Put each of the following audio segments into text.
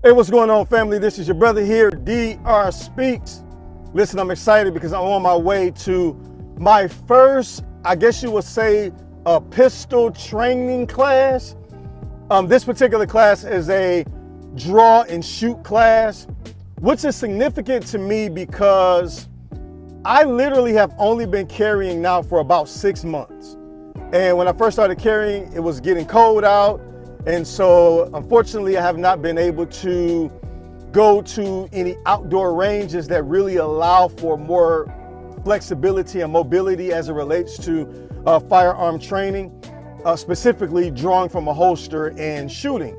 Hey, what's going on, family? This is your brother here, D.R.speaks. Listen, I'm excited because I'm on my way to my first, I guess you would say, a pistol training class. This particular class is a draw and shoot class, which is significant to me because I literally have only been carrying now for about 6 months. And when I first started carrying, it was getting cold out. And so unfortunately, I have not been able to go to any outdoor ranges that really allow for more flexibility and mobility as it relates to firearm training, specifically drawing from a holster and shooting.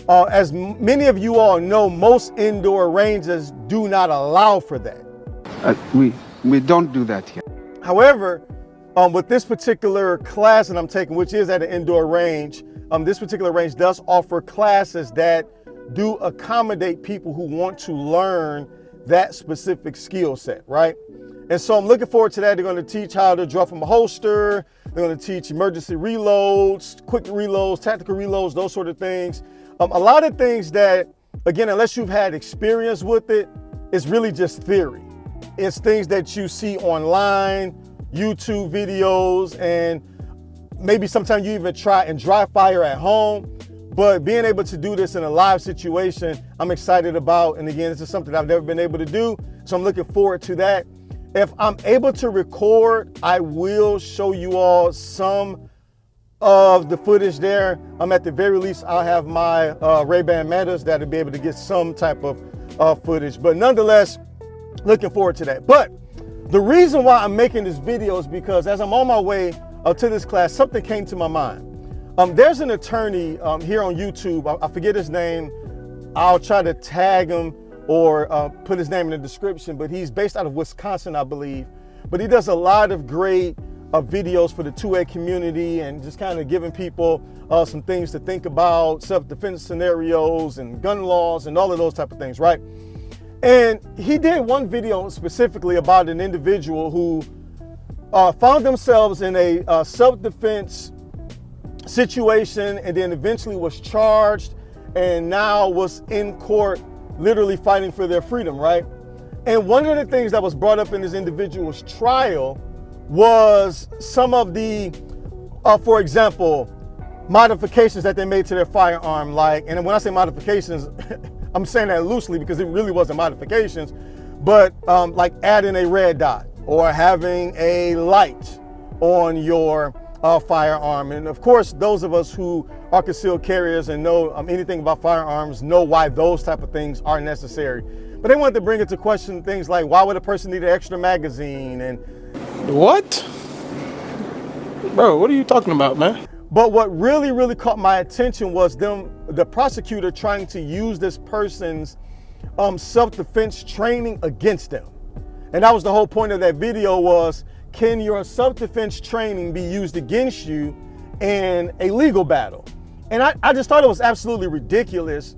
As many of you all know, most indoor ranges do not allow for that. We don't do that here. However, with this particular class that I'm taking, which is at an indoor range, this particular range does offer classes that do accommodate people who want to learn that specific skill set, right? And so I'm looking forward to that. They're going to teach how to draw from a holster. They're going to teach emergency reloads, quick reloads, tactical reloads, those sort of things. A lot of things that, again, unless you've had experience with it, it's really just theory. It's things that you see online, YouTube videos, and maybe sometimes you even try and dry fire at home. But being able to do this in a live situation, I'm excited about. And again, this is something I've never been able to do. So I'm looking forward to that. If I'm able to record, I will show you all some of the footage there. At the very least, I'll have my Ray-Ban Metas that'll be able to get some type of footage. But nonetheless, looking forward to that. But the reason why I'm making this video is because as I'm on my way to this class, something came to my mind. There's an attorney here on YouTube. I forget his name. I'll try to tag him or put his name in the description, but he's based out of Wisconsin, I believe. But he does a lot of great videos for the 2A community and just kind of giving people some things to think about, self-defense scenarios and gun laws and all of those type of things, right? And he did one video specifically about an individual who found themselves in a self-defense situation and then eventually was charged and now was in court literally fighting for their freedom, right? And one of the things that was brought up in this individual's trial was some of the, for example, modifications that they made to their firearm. And when I say modifications, I'm saying that loosely because it really wasn't modifications, but like adding a red dot or having a light on your firearm. And of course, those of us who are concealed carriers and know anything about firearms know why those type of things are necessary. But they wanted to bring into question things like, why would a person need an extra magazine? And what? Bro, what are you talking about, man? But what really caught my attention was the prosecutor trying to use this person's self-defense training against them. And that was the whole point of that video was, can your self-defense training be used against you in a legal battle? And I just thought it was absolutely ridiculous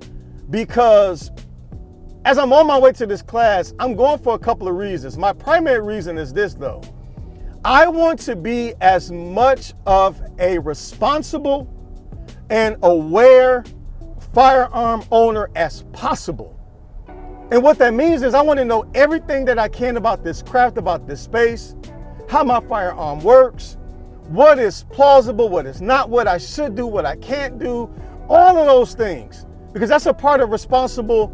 because as I'm on my way to this class, I'm going for a couple of reasons. My primary reason is this though. I want to be as much of a responsible and aware firearm owner as possible. And what that means is I want to know everything that I can about this craft, about this space, how my firearm works, what is plausible, what is not, what I should do, what I can't do, all of those things, because that's a part of responsible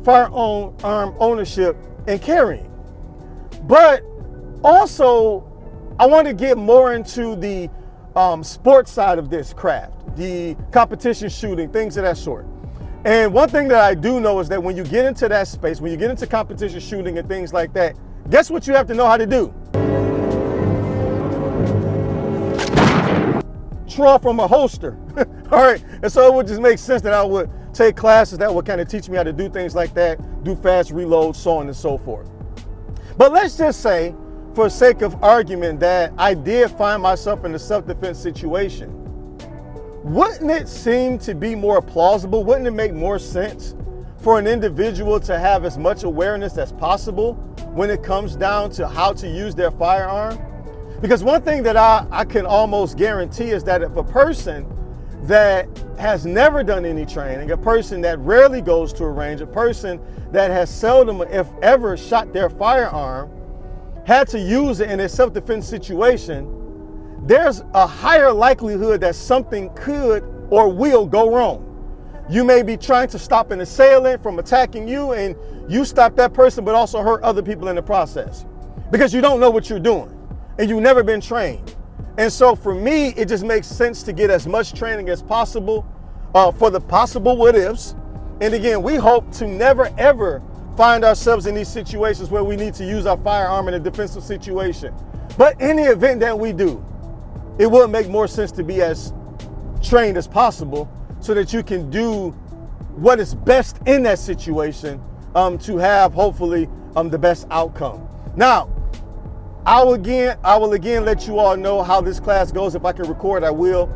firearm ownership and carrying. But also, I want to get more into the sports side of this craft, the competition shooting, things of that sort. And one thing that I do know is that when you get into that space, when you get into competition shooting and things like that, guess what you have to know how to do? Draw from a holster. All right. And so it would just make sense that I would take classes that would kind of teach me how to do things like that, do fast reloads, so on and so forth. But let's just say, for sake of argument, that I did find myself in a self-defense situation. Wouldn't it seem to be more plausible? Wouldn't it make more sense for an individual to have as much awareness as possible when it comes down to how to use their firearm? Because one thing that I can almost guarantee is that if a person that has never done any training, a person that rarely goes to a range, a person that has seldom, if ever, shot their firearm, had to use it in a self-defense situation, there's a higher likelihood that something could or will go wrong. You may be trying to stop an assailant from attacking you, and you stop that person but also hurt other people in the process because you don't know what you're doing and you've never been trained. And so for me, it just makes sense to get as much training as possible for the possible what ifs. And again, we hope to never ever find ourselves in these situations where we need to use our firearm in a defensive situation. But in the event that we do, it would make more sense to be as trained as possible so that you can do what is best in that situation to have hopefully the best outcome. Now, I will again let you all know how this class goes. If I can record, I will.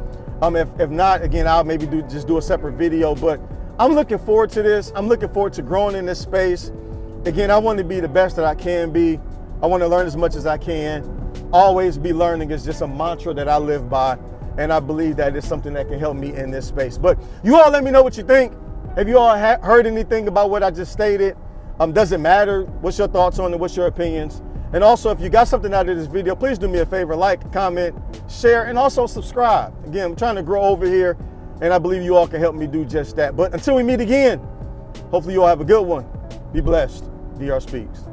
If not, again, I'll maybe just do a separate video. But I'm looking forward to this. I'm looking forward to growing in this space. Again, I want to be the best that I can be. I want to learn as much as I can. Always be learning is just a mantra that I live by. And I believe that it's something that can help me in this space. But you all let me know what you think. Have you all heard anything about what I just stated? Does it matter? What's your thoughts on it? What's your opinions? And also, if you got something out of this video, please do me a favor, like, comment, share, and also subscribe. Again, I'm trying to grow over here, and I believe you all can help me do just that. But until we meet again, hopefully you all have a good one. Be blessed. D.R. Speaks.